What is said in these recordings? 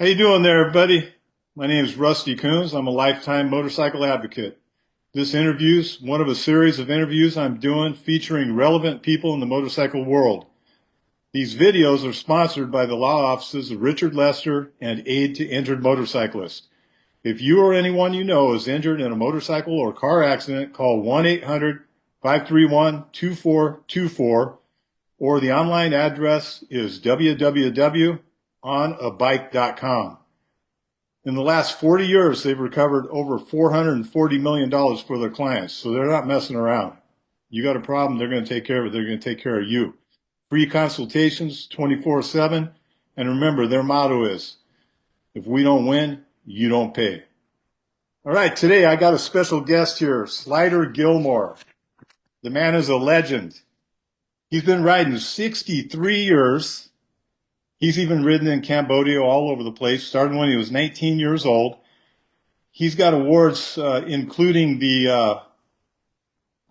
How you doing there, buddy? My name is Rusty Coones. I'm a lifetime motorcycle advocate. This interview is one of a series of interviews I'm doing featuring relevant people in the motorcycle world. These videos are sponsored by the law offices of Richard Lester and Aid to Injured Motorcyclists. If you or anyone you know is injured in a motorcycle or car accident, call 1-800-531-2424, or the online address is www.onabike.com. In the last 40 years, they've recovered over $440 million for their clients, so they're not messing around. You got a problem, they're going to take care of it. They're going to take care of you. Free consultations 24/7. And remember, their motto is, if we don't win, you don't pay. All right, today I got a special guest here, Slider Gilmore. The man is a legend. He's been riding 63 years. He's even ridden in Cambodia all over the place, starting when he was 19 years old. He's got awards, including the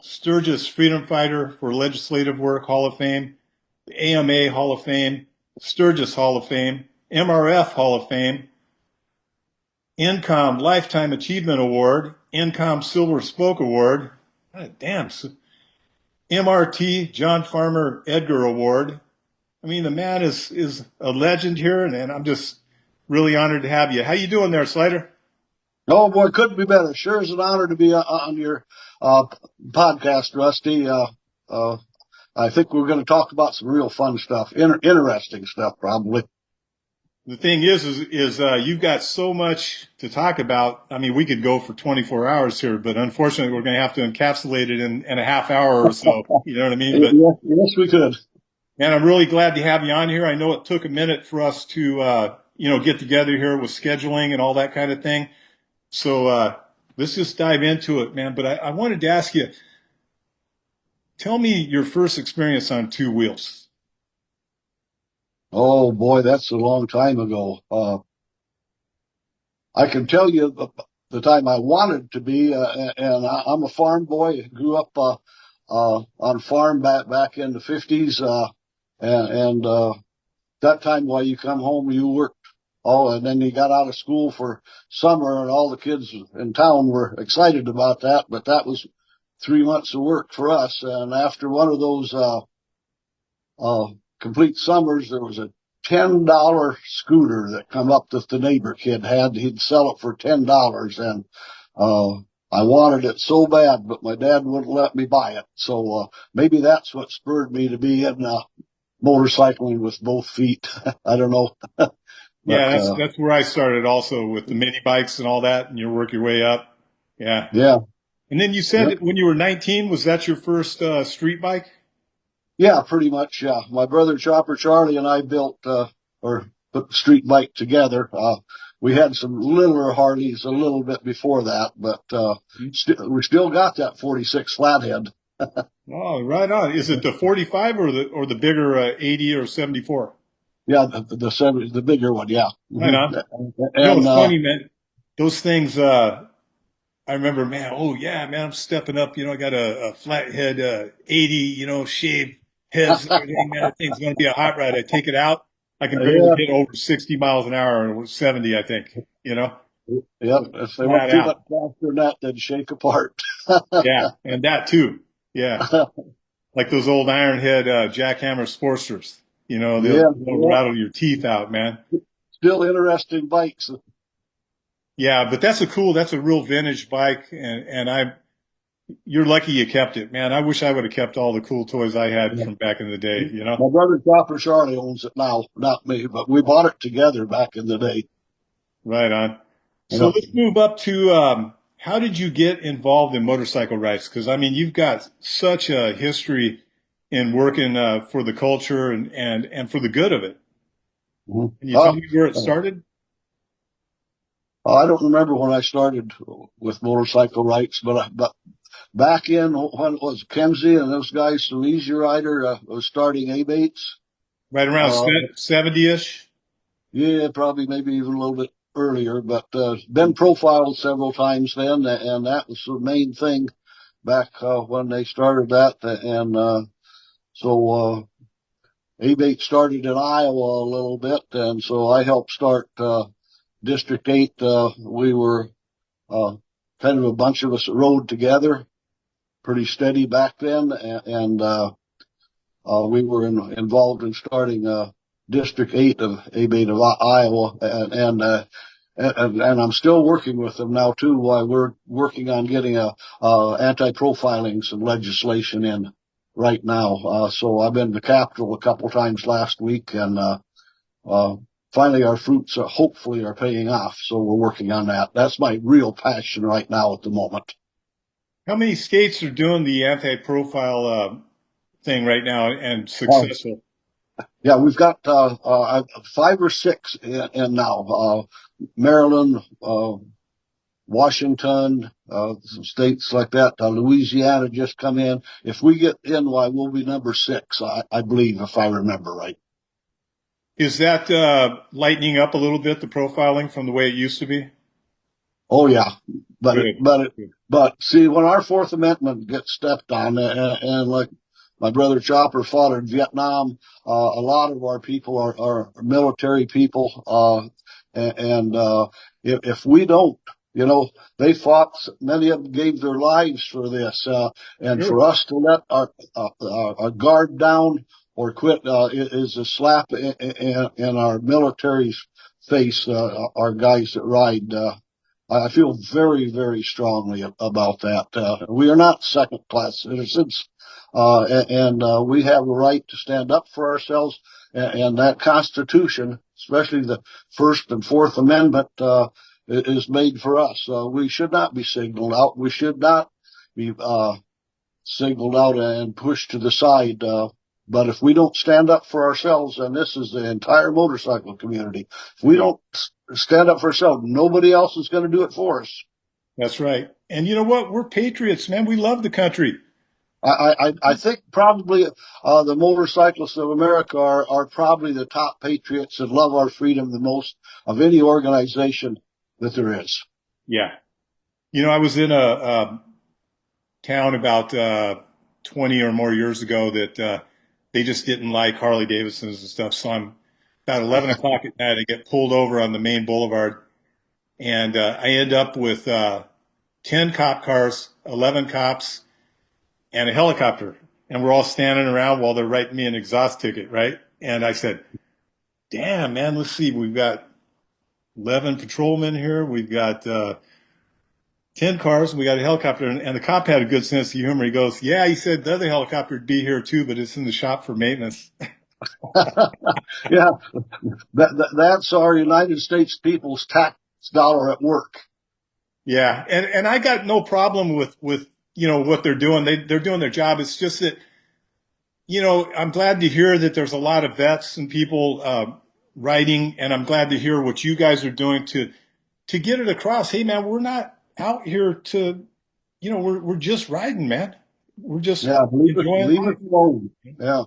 Sturgis Freedom Fighter for Legislative Work Hall of Fame, the AMA Hall of Fame, Sturgis Hall of Fame, MRF Hall of Fame, INCOM Lifetime Achievement Award, INCOM Silver Spoke Award, damn, MRT John Farmer Edgar Award. I mean, the man is a legend here, and I'm just really honored to have you. How you doing there, Slider? Oh boy, couldn't be better. Sure is an honor to be on your uh, podcast, Rusty. I think we're going to talk about some real fun stuff, interesting stuff, probably. The thing is you've got so much to talk about. I mean, we could go for 24 hours here, but unfortunately, we're going to have to encapsulate it in a half hour or so. You know what I mean? But Yes, we could. man, I'm really glad to have you on here. I know it took a minute for us to get together here with scheduling and all that kind of thing. So let's just dive into it, man. But I wanted to ask you, tell me your first experience on two wheels. Oh boy, that's a long time ago. I can tell you the time I wanted to be, and I'm a farm boy. Grew up on a farm back in the 50s, and that time while you come home, you worked and then you got out of school for summer, and all the kids in town were excited about that. But that was 3 months of work for us. And after one of those uh, complete summers, there was a $10 scooter that come up that the neighbor kid had. He'd sell it for $10, and uh, I wanted it so bad, but my dad wouldn't let me buy it. So maybe that's what spurred me to be in motorcycling with both feet. I don't know. Yeah, But that's where I started also with the mini bikes and all that, and you work your way up. Yeah. yeah, And then you said yep. that when you were 19, was that your first street bike? Yeah, pretty much. Yeah, my brother Chopper Charlie and I built or put the street bike together. We had some littler Harleys a little bit before that, but we still got that 46 flathead. Oh, right on. Is it the 45 or the bigger 80 or 74? Yeah, the bigger one. Yeah, Right on. You know, and it's funny, man. Those things, I remember, man, oh yeah, man, I'm stepping up. I got a flathead 80, shaved heads and everything. Man, that thing's going to be a hot ride. I take it out. I can barely yeah, hit over 60 miles an hour, or 70, I think, yep. If they flat went too much out. faster than that, they'd shake apart. Yeah. And that too. Yeah. Like those old Ironhead jackhammer Sportsters. Yeah, They'll yeah. rattle your teeth out, man. Still interesting bikes. Yeah, but that's a real vintage bike, and you're lucky you kept it, man. I wish I would have kept all the cool toys I had from back in the day. My brother Chopper Charlie owns it now, not me, but we bought it together back in the day. Right on. So Yeah. let's move up to how did you get involved in motorcycle rights? Because I mean, you've got such a history in working for the culture and for the good of it. Mhm. Can you tell me where it started? I don't remember when I started with motorcycle rights, but back in when it was Kenzie and those guys, the Easy Rider was starting A-Bates. Right around Uh, 70-ish? yeah, probably maybe even a little bit earlier, but been profiled several times then, and that was the main thing back when they started that. And A-Bates started in Iowa a little bit, and so I helped start. District 8, we were uh, kind of a bunch of us that rode together, pretty steady back then, and we were involved in starting District 8 of A-Bait of Iowa, and I'm still working with them now too. While we're working on getting anti-profiling some legislation in right now. So I've been to the Capitol a couple times last week, and uh, finally our fruits hopefully are paying off. So we're working on that. That's my real passion right now at the moment. How many states are doing the anti-profile thing right now and Uh, successful? yeah, we've got 5 or 6 in now. Maryland, Washington, some states like that. Louisiana just come in. If we get in, why we'll be number 6, I believe, if I remember right. Is that lightening up a little bit, the profiling from the way it used to be? Oh yeah, but it, Good. but it, Good. but see, when our Fourth Amendment gets stepped on, and like my brother Chopper fought in Vietnam, a lot of our people are military people, and if we don't, you know, they fought. Many of them gave their lives for this, and Sure. for us to let our guard down or quit is a slap in our military's face. Our guys that ride. I feel very, very strongly about that. We are not second class citizens, and we have a right to stand up for ourselves. And that Constitution, especially the First and Fourth Amendment, is made for us. We should not be signaled out. We should not be singled out and pushed to the side. But if we don't stand up for ourselves, and this is the entire motorcycle community, if we Yeah, don't stand up for ourselves, nobody else is going to do it for us. that's right. And you know what? We're patriots, man. We love the country. I think probably the motorcyclists of America are probably the top patriots and love our freedom the most of any organization that there is. Yeah. You know, I was in a town about 20 or more years ago that they just didn't like Harley Davidsons and stuff. So I'm about 11 o'clock at night. I get pulled over on the main boulevard, and I end up with 10 cop cars, 11 cops, and a helicopter. And we're all standing around while they're writing me an exhaust ticket, right? And I said, damn, man, let's see. We've got 11 patrolmen here. We've got 10 cars. We got a helicopter. And the cop had a good sense of humor. He goes, yeah, he said the other helicopter would be here too, but it's in the shop for maintenance. Yeah, that's our United States people's tax dollar at work. Yeah. And I got no problem with, you know, what they're doing. They're doing their job. It's just that, you know, I'm glad to hear that there's a lot of vets and people writing, and I'm glad to hear what you guys are doing to get it across. Hey, man, we're not out here to, you know, we're just riding, man. We're just Yeah, enjoying leave life. it alone. Yeah.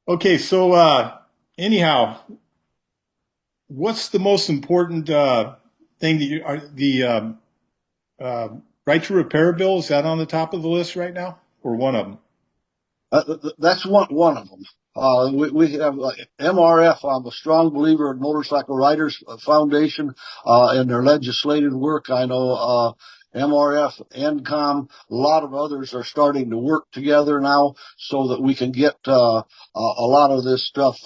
Okay, so anyhow, what's the most important thing that you are the uh, right to repair bill? Is that on the top of the list right now, or one of them? That's one of them. We have MRF. I'm a strong believer in Motorcycle Riders Foundation and their legislative work. I know MRF, NCOM, a lot of others are starting to work together now so that we can get a lot of this stuff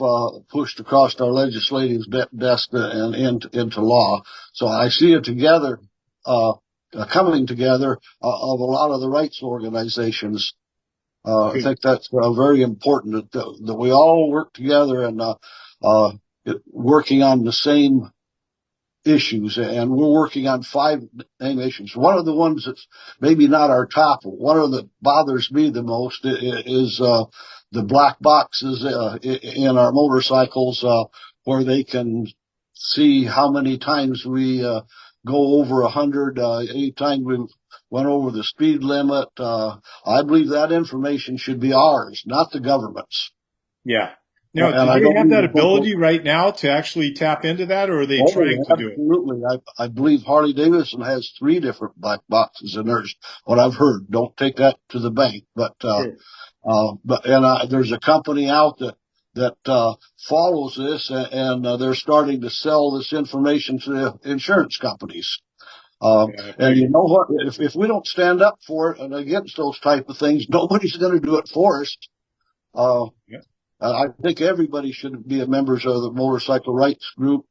pushed across our legislative desk and into law. So I see it together, coming together of a lot of the rights organizations. I Good. think that's very important that we all work together and uh, working on the same issues. And we're working on 5 issues. One of the ones that's maybe not our top, one of that bothers me the most is the black boxes in our motorcycles where they can see how many times we go over 100, any time we went over the speed limit. I believe that information should be ours, not the government's. Yeah. Now, do And I they don't have that even think ability right now to actually tap into that, or are they trying Oh, to do it? absolutely. I believe Harley Davidson has 3 different black boxes in theirs. What I've heard. Don't take that to the bank, but Sure. there's a company out that follows this, and they're starting to sell this information to the insurance companies. Yeah, I And you figured. know what? If we don't stand up for it and against those type of things, nobody's going to do it for us. Uh, Yeah. I think everybody should be a members of the motorcycle rights group,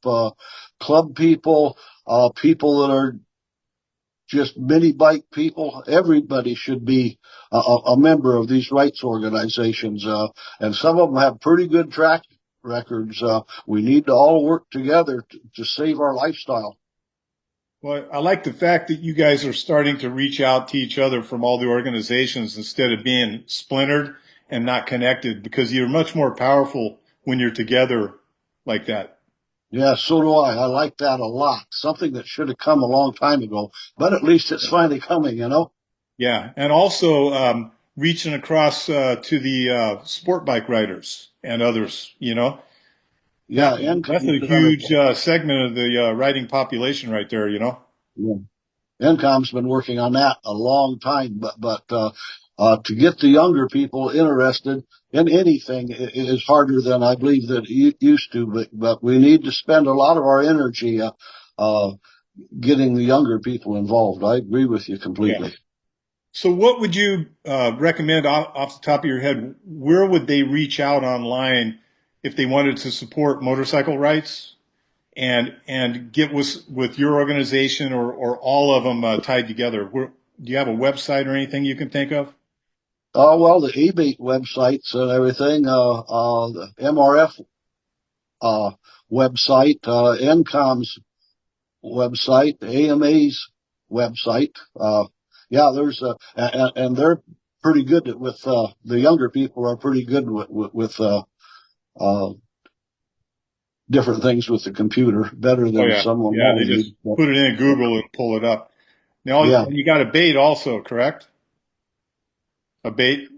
club people, people that are just mini bike people. Everybody should be a member of these rights organizations. And some of them have pretty good track records. We need to all work together to save our lifestyle. Well, I like the fact that you guys are starting to reach out to each other from all the organizations instead of being splintered and not connected, because you're much more powerful when you're together like that. Yeah, so do I. I like that a lot. Something that should have come a long time ago, but at least it's finally coming, you know? Yeah. And also reaching across to the sport bike riders and others, Yeah, that and that's a huge segment of the riding population right there. yeah. Encom's been working on that a long time, but to get the younger people interested in anything is harder than I believe that it used to. But we need to spend a lot of our energy uh, getting the younger people involved. I agree with you Yeah. completely. So what would you recommend off the top of your head? Where would they reach out online if they wanted to support motorcycle rights and get with your organization or all of them tied together? Do you have a website or anything you can think of? Oh well, the ABATE websites and everything, the MRF uh, website, Encom's website, the AMA's website. Yeah, and they're pretty good with, the younger people are pretty good with uh, different things with the computer, better Oh than yeah, someone yeah. my They age. just put it in Google and pull it up. Now, Yeah, and you got a bait also, correct? A bait?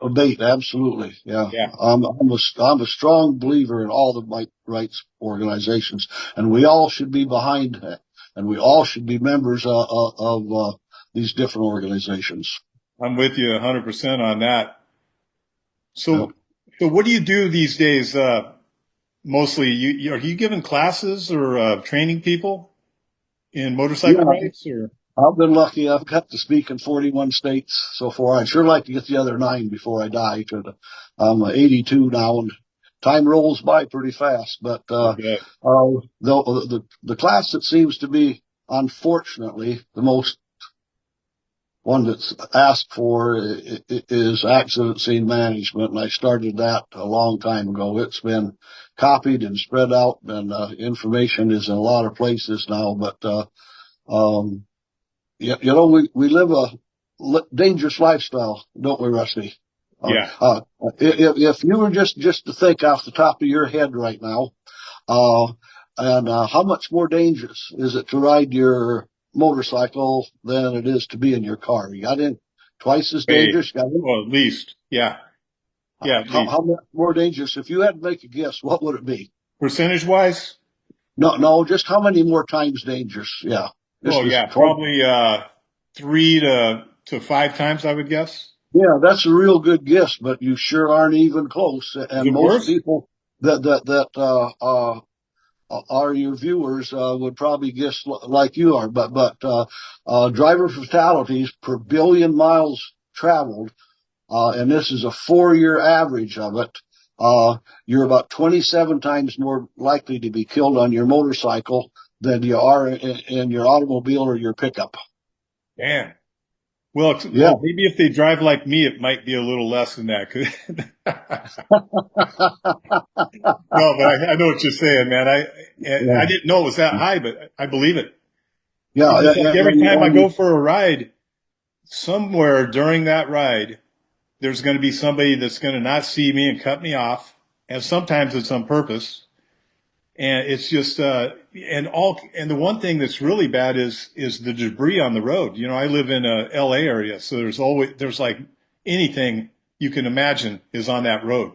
ABATE, absolutely. Yeah, Yeah, I'm a strong believer in all the rights organizations, and we all should be behind that, and we all should be members of these different organizations. I'm with you 100% on that. Yep. So, so what do you do these days? Mostly, are you giving classes or training people in motorcycle Yeah, rights? Or I've been lucky. I've got to speak in 41 states so far. I'd sure like to get the other nine before I die, because I'm 82 now and time rolls by pretty fast. But I bet. the class that seems to be, unfortunately, the most one that's asked for is accident scene management, and I started that a long time ago. It's been copied and spread out, and information is in a lot of places now. But um, we live a dangerous lifestyle, don't we, Rusty? Yeah. If you were just to think off the top of your head right now, uh, and how much more dangerous is it to ride your motorcycle than it is to be in your car? You got in twice as Hey, dangerous. Got in, well, at least. Yeah. Yeah, at least. how much more dangerous? If you had to make a guess, what would it be? Percentage wise? No, no, just how many more times dangerous? Yeah, Oh, this is yeah, probably 3 to 5 times, I would guess. Yeah, that's a real good guess, but you sure aren't even close. Is And it most worse? people that are your viewers would probably guess like you are. But driver fatalities per billion miles traveled, and this is a 4-year average of it. You're about 27 times more likely to be killed on your motorcycle than you are in your automobile or your pickup. Damn. Well, Yeah. maybe if they drive like me, it might be a little less than that. No, but I know what you're saying, man. I Yeah. didn't know it was that high, but I believe it. Yeah. It's like every time I And go for a ride, somewhere during that ride, there's going to be somebody that's going to not see me and cut me off. And sometimes it's on purpose. And it's just, and the one thing that's really bad is the debris on the road. I live in a LA area, so there's like anything you can imagine is on that road.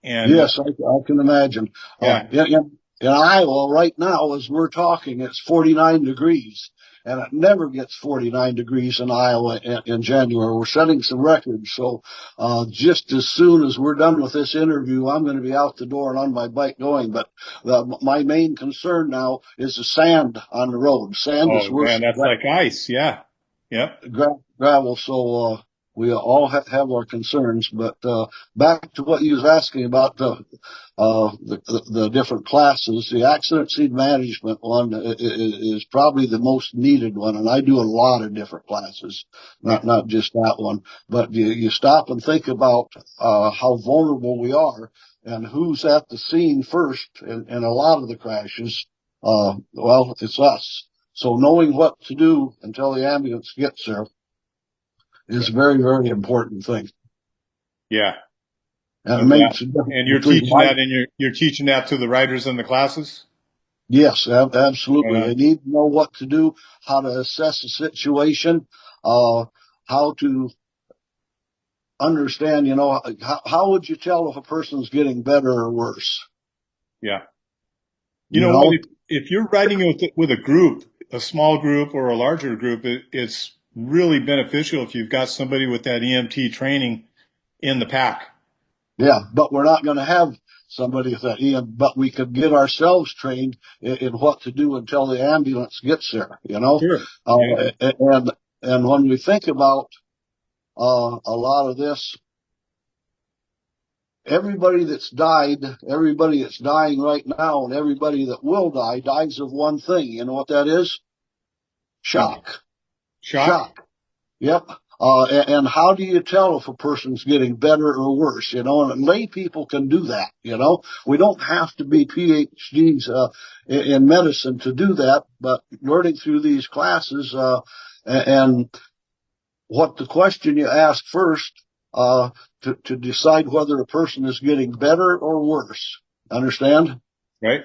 And Yes, I can imagine. yeah, In Iowa right now, as we're talking, it's 49 degrees, and it never gets 49 degrees in Iowa in January. We're setting some records. So just as soon as we're done with this interview, I'm going to be out the door and on my bike going. But my main concern now is the sand on the road. Sand is Oh worse man, that's like ice. Yeah. Yep. than gravel. So we all have our concerns. But back to what you was asking about the different classes. The accident scene management one is probably the most needed one, and I do a lot of different classes, Right. not just that one. But you stop and think about how vulnerable we are and who's at the scene first in a lot of the crashes. Well, it's us. So knowing what to do until the ambulance gets there is Right. a very, very important thing. Yeah. And No it doubt. makes a difference And you're between teaching life. that and you're teaching that to the writers in the classes? Yes, absolutely. Right They on. need to know what to do, how to assess the situation, uh, how to understand, how would you tell if a person's getting better or worse? Yeah. You You know what? know? If you're writing with a group, a small group or a larger group, it's really beneficial if you've got somebody with that EMT training in the pack. Yeah, but we're not going to have somebody with that EM, but we could get ourselves trained in what to do until the ambulance gets there, you know? Sure. Yeah. Uh, and when we think about, a lot of this, everybody that's died, everybody that's dying right now, and everybody that will die dies of one thing. You know what that is? No. Shock. Shock? Shock. Yep. And how do you tell if a person's getting better or worse? And lay people can do that. We don't have to be PhDs in medicine to do that, but learning through these classes, and what the question you ask first, uh, to decide whether a person is getting better or worse. Understand? Right?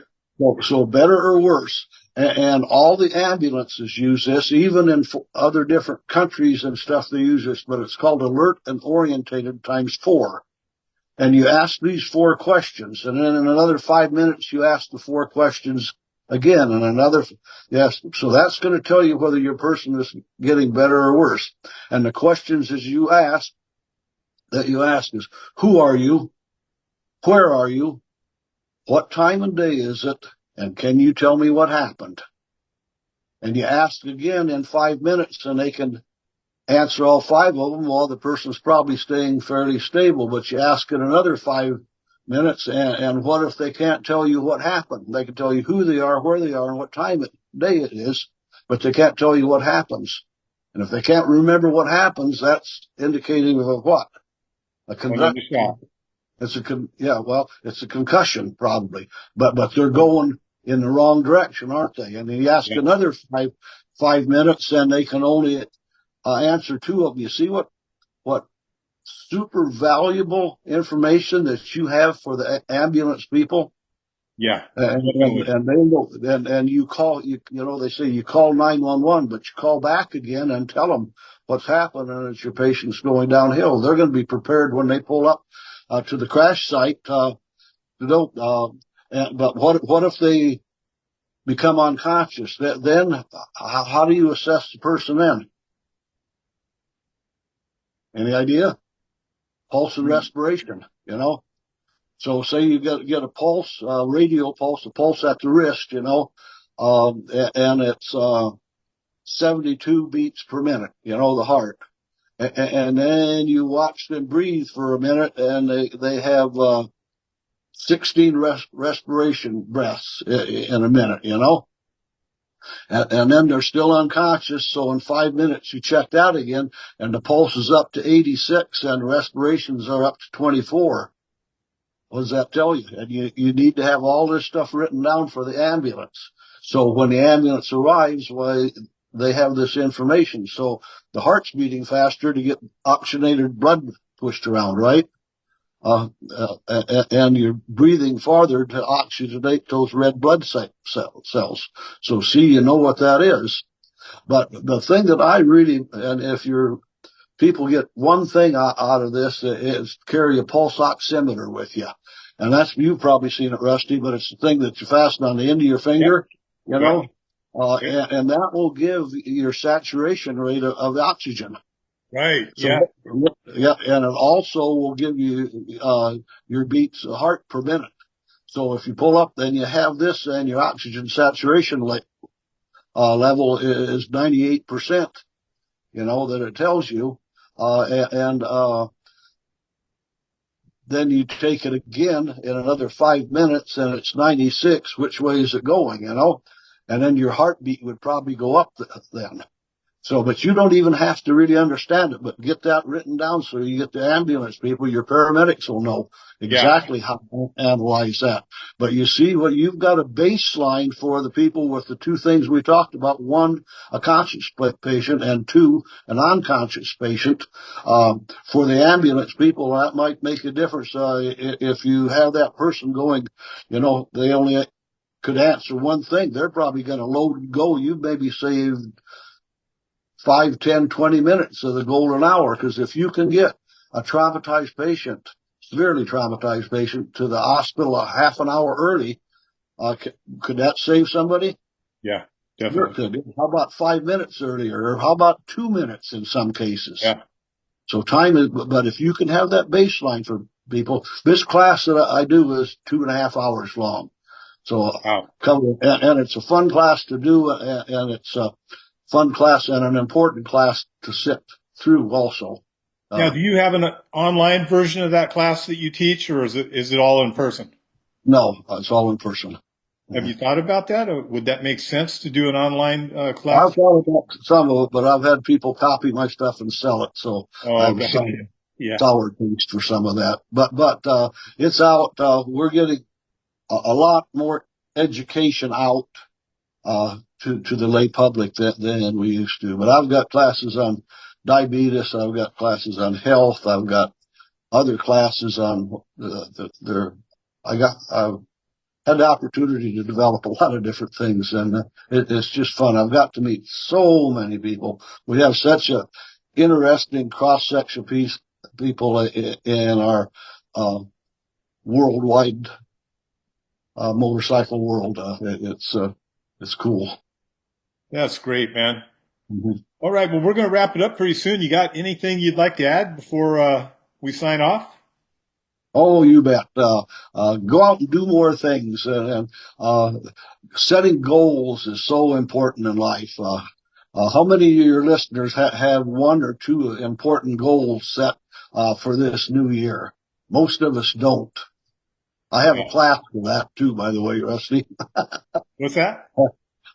So better or worse. And all the ambulances use this, even in other different countries and stuff, they use this, but it's called alert and orientated times 4. And you ask these 4 questions, and then in another 5 minutes, you ask the 4 questions again, and another, yes. So that's going to tell you whether your person is getting better or worse. And the questions that you ask is, who are you? Where are you? What time of day is it? And can you tell me what happened? And you ask again in 5 minutes, and they can answer all 5 of them. Well, the person's probably staying fairly stable, but you ask in another 5 minutes, and what if they can't tell you what happened? They can tell you who they are, where they are, and what time of day it is, but they can't tell you what happens. And if they can't remember what happens, that's indicating of what? A Going into shock. it's a concussion probably, but they're going in the wrong direction, aren't they? And you ask Yeah. another 5 minutes, and they can only answer 2 of them. You see what super valuable information that you have for the ambulance people. Yeah. And Definitely. and they know, and you call, they say you call 911, but you call back again and tell them what's happened, and it's your patient's going downhill. They're going to be prepared when they pull up to the crash site. But what if they become unconscious? Then how do you assess the person then? Any idea? Pulse and respiration. So say you get a pulse, radial pulse, a pulse at the wrist, and it's 72 beats per minute, the heart. And then you watch them breathe for a minute, and they have 16 respiration breaths in a minute, and then they're still unconscious. So in 5 minutes, you check that again, and the pulse is up to 86, and respirations are up to 24. What does that tell you? And you need to have all this stuff written down for the ambulance. So when the ambulance arrives, why they have this information. So the heart's beating faster to get oxygenated blood pushed around, right? And you're breathing farther to oxygenate those red blood cells. So see, you know what that is. But the thing that I really, and if you're people get one thing out of this, is carry a pulse oximeter with you. And you've probably seen it, Rusty, but it's the thing that you fasten on the end of your Yep. finger, you Yep. know, Okay. and that will give your saturation rate of oxygen. Right. So, Yeah. yeah, and it also will give you your beats heart per minute. So if you pull up, then you have this, and your oxygen saturation level is 98%. You know that it tells you, and then you take it again in another 5 minutes, and it's 96. Which way is it going? You know, and then your heartbeat would probably go up then. So, but you don't even have to really understand it, but get that written down so you get the ambulance people, your paramedics will know Yeah. exactly how to analyze that. But you see what you've got a baseline for the people with the two things we talked about. One, a conscious patient, and two, an unconscious patient. For the ambulance people, that might make a difference. If you have that person going, you know, they only could answer one thing, they're probably going to load and go. You maybe saved 5, 10, 20 minutes of the golden hour. Because if you can get a traumatized patient, severely traumatized patient, to the hospital a half an hour early, could that save somebody? Yeah. Sure, it Definitely. could. How about 5 minutes earlier? Or how about 2 minutes in some cases? Yeah. So time is, but if you can have that baseline for people, this class that I do is 2.5 hours long. So Wow. and it's a fun class to do, and it's a fun class and an important class to sit through also. Now, Uh, do you have an online version of that class that you teach, or is it all in person? no, it's all in person. Have Mhm. you thought about that? Or would that make sense to do an online I've class? thought about some of it, but I've had people copy my stuff and sell it, so I Oh, have a gotcha. Yeah. sour taste for some of that. But it's out. We're getting a lot more education out to the lay public than we used to. But I've got classes on diabetes. I've got classes on health. I've got other classes on I've had the opportunity to develop a lot of different things, and it's just fun. I've got to meet so many people. We have such a interesting cross section piece people in our uh, worldwide motorcycle world. It's cool. That's great, man. Mhm. All right. Well, we're going to wrap it up pretty soon. You got anything you'd like to add before we sign off? Oh, you bet. Go out and do more things. And setting goals is so important in life. How many of your listeners have one or two important goals set for this new year? Most of us don't. I have a Yeah. class for that too, by the way, Rusty. What's that?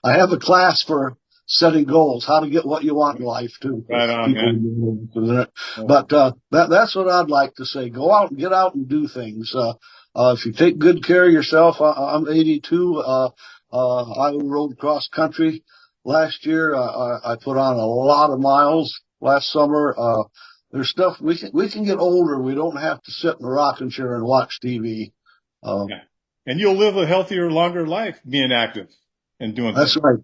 I have a class for setting goals, how to get what you want in life too, for Right on, people. man. But that's what I'd like to say. Go out and get out and do things. If you take good care of yourself, I'm 82. I rode cross country last year. I put on a lot of miles last summer. There's stuff we can get older. We don't have to sit in a rocking chair and watch TV. Uh, Yeah. And you'll live a healthier, longer life being active and doing That's things. right.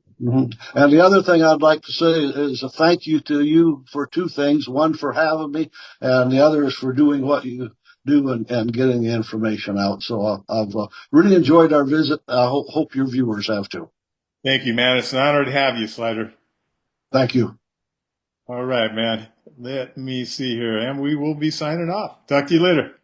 And the other thing I'd like to say is a thank you to you for two things. One, for having me, and the other is for doing what you do and getting the information out. So I've really enjoyed our visit. I hope your viewers have too. Thank you, man. It's an honor to have you, Slider. Thank you. All right, man. Let me see here. And we will be signing off. Talk to you later.